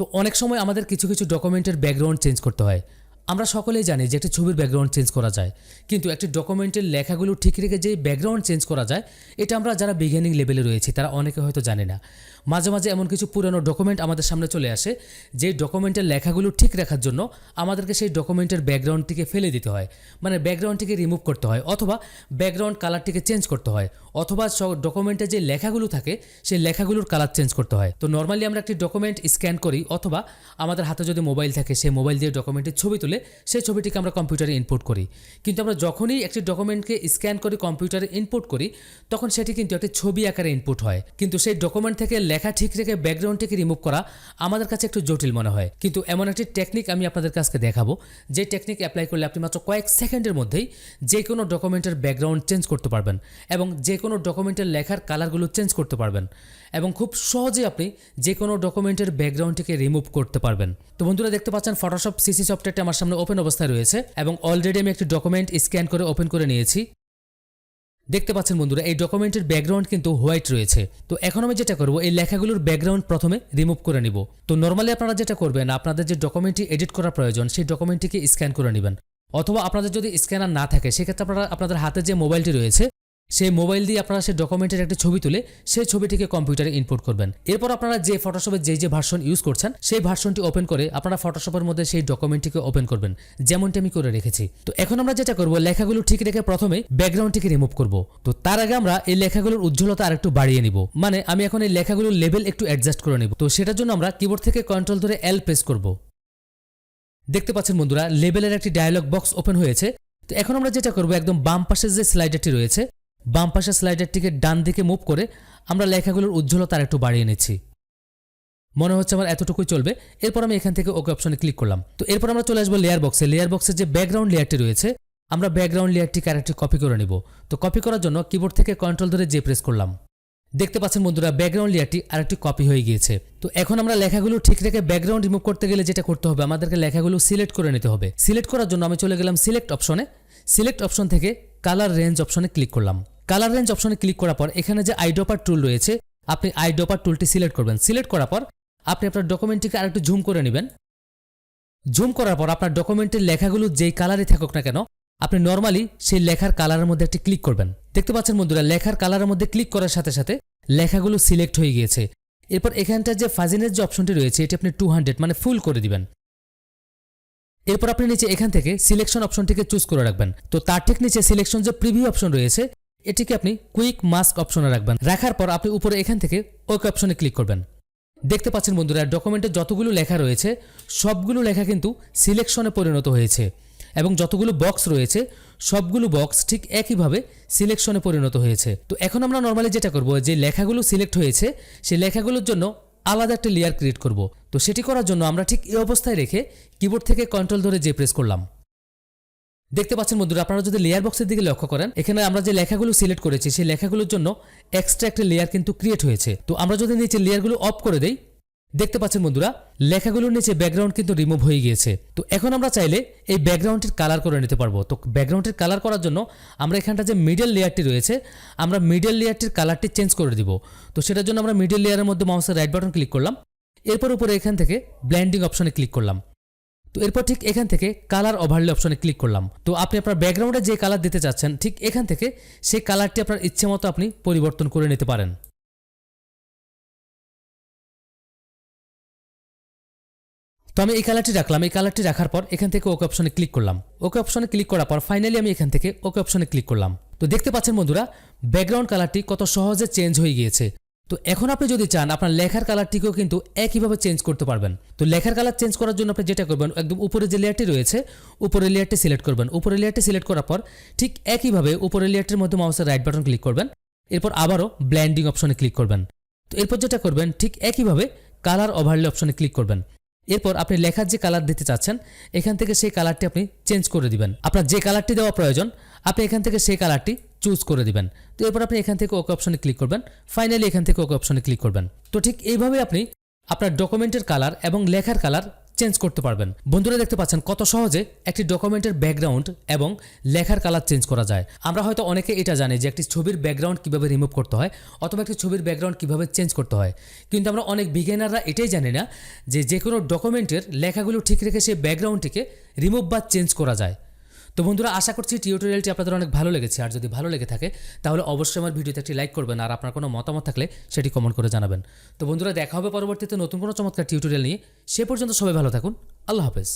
তো অনেক সময় আমাদের কিছু কিছু ডকুমেন্টের ব্যাকগ্রাউন্ড চেঞ্জ করতে হয়। আমরা সকলেই জানি যে একটি ছবির ব্যাকগ্রাউন্ড চেঞ্জ করা যায়, কিন্তু একটি ডকুমেন্টের লেখাগুলো ঠিক রেখে যে ব্যাকগ্রাউন্ড চেঞ্জ করা যায় এটা আমরা যারা বিগিনিং লেভেলে রয়েছি তারা অনেকে হয়তো জানে না। মাঝে মাঝে এমন কিছু পুরনো ডকুমেন্ট আমাদের সামনে চলে আসে যে ডকুমেন্টের লেখাগুলো ঠিক রাখার জন্য আমাদেরকে সেই ডকুমেন্টের ব্যাকগ্রাউন্ডটিকে ফেলে দিতে হয়, মানে ব্যাকগ্রাউন্ডটিকে রিমুভ করতে হয়, অথবা ব্যাকগ্রাউন্ড কালারটিকে চেঞ্জ করতে হয়, অথবা ডকুমেন্টে যে লেখাগুলো থাকে সেই লেখাগুলোর কালার চেঞ্জ করতে হয়। তো নর্মালি আমরা একটি ডকুমেন্ট স্ক্যান করি, অথবা আমাদের হাতে যদি মোবাইল থাকে সেই মোবাইল দিয়ে ডকুমেন্টের ছবি তুলে সেই ছবিটিকে আমরা কম্পিউটারে ইনপুট করি। কিন্তু আমরা যখনই একটি ডকুমেন্টকে স্ক্যান করি, কম্পিউটারে ইনপুট করি, তখন সেটি কিন্তু একটি ছবি আকারে ইনপুট হয়। কিন্তু সেই ডকুমেন্ট থেকে লেখা ঠিক রেখে ব্যাকগ্রাউন্ডটিকে রিমুভ করা আমাদের কাছে একটু জটিল মনে হয়। কিন্তু এমন একটি টেকনিক আমি আপনাদের কাছে দেখাবো, যে টেকনিক অ্যাপ্লাই করলে আপনি মাত্র কয়েক সেকেন্ডের মধ্যেই যে কোনো ডকুমেন্টের ব্যাকগ্রাউন্ড চেঞ্জ করতে পারবেন এবং যে কোনো ডকুমেন্টের লেখার কালারগুলো চেঞ্জ করতে পারবেন এবং খুব সহজে আপনি যে কোনো ডকুমেন্টের ব্যাকগ্রাউন্ডটিকে রিমুভ করতে পারবেন। তো বন্ধুরা দেখতে পাচ্ছেন ফটোশপ সিসি সফটওয়্যারটি আমার সামনে ওপেন অবস্থায় রয়েছে এবং অলরেডি আমি একটি ডকুমেন্ট স্ক্যান করে ওপেন করে নিয়েছি। দেখতে পাচ্ছেন বন্ধুরা এই ডকুমেন্টের ব্যাকগ্রাউন্ড কিন্তু হোয়াইট রয়েছে। তো এখন আমি যেটা করব, এই লেখাগুলোর ব্যাকগ্রাউন্ড প্রথমে রিমুভ করে নিব। তো নর্মালি আপনারা যেটা করবেন, আপনাদের যে ডকুমেন্টটি এডিট করার প্রয়োজন সেই ডকুমেন্টটিকে স্ক্যান করে নেবেন, অথবা আপনাদের যদি স্ক্যানার না থাকে সেক্ষেত্রে আপনারা আপনাদের হাতে যে মোবাইলটি রয়েছে সেই মোবাইল দিয়ে আপনারা সেই ডকুমেন্টের একটি ছবি তুলে সেই ছবিটিকে কম্পিউটারে ইনপুট করবেন। এরপর আপনারা যে ফটোশপের যে ভার্সন ইউজ করছেন সেই ভার্সনটি ওপেন করে আপনারা ফটোশপের মধ্যে সেই ডকুমেন্টটিকে ওপেন করবেন, যেমনটি আমি করে রেখেছি। তো এখন আমরা যেটা করব, লেখাগুলো ঠিক রেখে প্রথমে ব্যাকগ্রাউন্ডটিকে রিমুভ করব। তো তার আগে আমরা এই লেখাগুলোর উজ্জ্বলতা আরেকটু বাড়িয়ে নিব, মানে আমি এখন এই লেখাগুলোর লেভেল একটু অ্যাডজাস্ট করে নিব। তো সেটার জন্য আমরা কিবোর্ড থেকে কন্ট্রোল ধরে এল প্রেস করব। দেখতে পাচ্ছেন বন্ধুরা লেভেলের একটি ডায়লগ বক্স ওপেন হয়েছে। তো এখন আমরা যেটা করব, একদম বাম পাশে যে স্লাইডারটি রয়েছে বাম পাশের স্লাইডারটিকে ডান দিকে মুভ করে আমরা লেখাগুলোর উজ্জ্বলতা একটু বাড়িয়ে নিচ্ছি। মনে হচ্ছে আমার এতটুকুই চলবে। এরপর আমি এখান থেকে ওকে অপশনে ক্লিক করলাম। তো এরপর আমরা চলে আসবো লেয়ার বক্সে। লেয়ার বক্সের যে ব্যাকগ্রাউন্ড লেয়ারটি রয়েছে আমরা ব্যাকগ্রাউন্ড লেয়ারটিকে আরেকটি কপি করে নিব। তো কপি করার জন্য কিবোর্ড থেকে কন্ট্রোল ধরে জে প্রেস করলাম। দেখতে পাচ্ছেন বন্ধুরা ব্যাকগ্রাউন্ড লেয়ারটি আরেকটি কপি হয়ে গিয়েছে। তো এখন আমরা লেখাগুলো ঠিক রেখে ব্যাকগ্রাউন্ড রিমুভ করতে গেলে যেটা করতে হবে, আমাদেরকে লেখাগুলো সিলেক্ট করে নিতে হবে। সিলেক্ট করার জন্য আমি চলে গেলাম সিলেক্ট অপশনে। সিলেক্ট অপশন থেকে কালার রেঞ্জ অপশনে ক্লিক করলাম। কালার রেঞ্জ অপশনে ক্লিক করার পর এখানে যে আইড্রপার টুল রয়েছে আপনি আইড্রপার টুলটি সিলেক্ট করবেন। সিলেক্ট করার পর আপনি আপনার ডকুমেন্টটিকে আরেকটু জুম করে নেবেন। জুম করার পর আপনার ডকুমেন্টের লেখাগুলো যেই কালারই থাকুক না কেন আপনি নর্মালি সেই লেখার কালারের মধ্যে একটি ক্লিক করবেন। দেখতে পাচ্ছেন বন্ধুরা লেখার কালারের মধ্যে ক্লিক করার সাথে সাথে লেখাগুলো সিলেক্ট হয়ে গিয়েছে। এরপর এখানটার যে ফাজিনেস যে অপশনটি রয়েছে এটি আপনি 200 মানে ফুল করে দিবেন। এরপর আপনি নিচে এখান থেকে সিলেকশন অপশনটিকে চুজ করে রাখবেন। তো তার ঠিক নিচে সিলেকশন যে প্রিভিউ অপশন রয়েছে এটিকে আপনি কুইক মাস্ক অপশনে রাখবেন। রাখার পর আপনি উপরে এখান থেকে ওকে অপশনে ক্লিক করবেন। দেখতে পাচ্ছেন বন্ধুরা ডকুমেন্টে যতগুলো লেখা রয়েছে সবগুলো লেখা কিন্তু সিলেকশনে পরিণত হয়েছে এবং যতগুলো বক্স রয়েছে সবগুলো বক্স ঠিক একইভাবে সিলেকশনে পরিণত হয়েছে। তো এখন আমরা নর্মালি যেটা করব, যে লেখাগুলো সিলেক্ট হয়েছে সেই লেখাগুলোর জন্য আলাদা একটা লেয়ার ক্রিয়েট করব। তো সেটি করার জন্য আমরা ঠিক এই অবস্থায় রেখে কিবোর্ড থেকে কন্ট্রোল ধরে জে প্রেস করলাম। দেখতে পাচ্ছেন বন্ধুরা আপনারা যদি লেয়ার বক্সের দিকে লক্ষ্য করেন এখানে আমরা যে লেখাগুলো সিলেক্ট করেছি সেই লেখাগুলোর জন্য এক্সট্রা একটা লেয়ার কিন্তু ক্রিয়েট হয়েছে। তো আমরা যদি নিচে লেয়ারগুলো অফ করে দেই দেখতে পাচ্ছেন বন্ধুরা লেখাগুলোর নিচে ব্যাকগ্রাউন্ড কিন্তু রিমুভ হয়ে গিয়েছে। তো এখন আমরা চাইলে এই ব্যাকগ্রাউন্ডের কালার করে নিতে পারবো। তো ব্যাকগ্রাউন্ডের কালার করার জন্য আমরা এখানটা যে মিডল লেয়ারটি রয়েছে আমরা মিডল লেয়ারটির কালারটি চেঞ্জ করে দিব। তো সেটার জন্য আমরা মিডল লেয়ারের মধ্যে মাউসের রাইট বাটন ক্লিক করলাম। এরপর উপরে এখান থেকে ব্লেন্ডিং অপশনে ক্লিক করলাম। তো এরপর ঠিক এখান থেকে কালার ওভারলে অপশনে ক্লিক করলাম। তো আপনি আপনার ব্যাকগ্রাউন্ডে যে কালার দিতে চাচ্ছেন ঠিক এখান থেকে সেই কালারটি আপনার ইচ্ছে মতো আপনি পরিবর্তন করে নিতে পারেন। তো আমি এই কালারটি রাখলাম। এই কালারটি রাখার পর এখান থেকে ওকে অপশনে ক্লিক করলাম। ওকে অপশনে ক্লিক করার পর ফাইনালি আমি এখান থেকে ওকে অপশনে ক্লিক করলাম। তো দেখতে পাচ্ছেন বন্ধুরা ব্যাকগ্রাউন্ড কালারটি কত সহজে চেঞ্জ হয়ে গিয়েছে। তো এখন আপনি যদি চান আপনার লেখার কালারটিকেও কিন্তু একইভাবে চেঞ্জ করতে পারবেন। তো লেখার কালার চেঞ্জ করার জন্য আপনি যেটা করবেন একদম উপরে যে লেয়ারটি রয়েছে উপরের লেয়ারটি সিলেক্ট করবেন। উপরের লেয়ারটি সিলেক্ট করার পর ঠিক একইভাবে উপরের লেয়ারটির মধ্যে মাউসের রাইট বাটন ক্লিক করবেন। এরপর আবারও ব্লেন্ডিং অপশনে ক্লিক করবেন। তো এরপর যেটা করবেন ঠিক একইভাবে কালার ওভারলে অপশনে ক্লিক করবেন। এরপর আপনি লেখার যে কালার দিতে চাচ্ছেন এখান থেকে সেই কালারটি আপনি চেঞ্জ করে দিবেন। আপনার যে কালারটি দেওয়া প্রয়োজন আপনি এখান থেকে সেই কালারটি চুজ করে দিবেন। তো এরপর আপনি এখান থেকে ওকে অপশনে ক্লিক করবেন। ফাইনালি এখান থেকে ওকে অপশনে ক্লিক করবেন। তো ঠিক এইভাবে আপনি আপনার ডকুমেন্টের কালার এবং লেখার কালার চেঞ্জ করতে পারবেন। বন্ধুরা দেখতে পাচ্ছেন কত সহজে একটি ডকুমেন্টের ব্যাকগ্রাউন্ড এবং লেখার কালার চেঞ্জ করা যায়। আমরা হয়তো অনেকে এটা জানি যে একটি ছবির ব্যাকগ্রাউন্ড কিভাবে রিমুভ করতে হয় অথবা একটি ছবির ব্যাকগ্রাউন্ড কিভাবে চেঞ্জ করতে হয়, কিন্তু আমরা অনেক বিগিনাররা এটাই জানি না যে কোনো ডকুমেন্টের লেখাগুলো ঠিক রেখে সেই ব্যাকগ্রাউন্ডটিকে রিমুভ বা চেঞ্জ করা যায়। তো বন্ধুরা আশা করছি টিউটোরিয়ালটি আপনাদের অনেক ভালো লেগেছে, আর যদি ভালো লেগে থাকে তাহলে অবশ্যই আমার ভিডিওতে একটি লাইক করবেন, আর আপনার কোনো মতামত থাকলে সেটি কমেন্ট করে জানাবেন। তো বন্ধুরা দেখা হবে পরবর্তীতে নতুন কোনো চমৎকার টিউটোরিয়াল নিয়ে। সে পর্যন্ত সবাই ভালো থাকুন। আল্লাহ হাফেজ।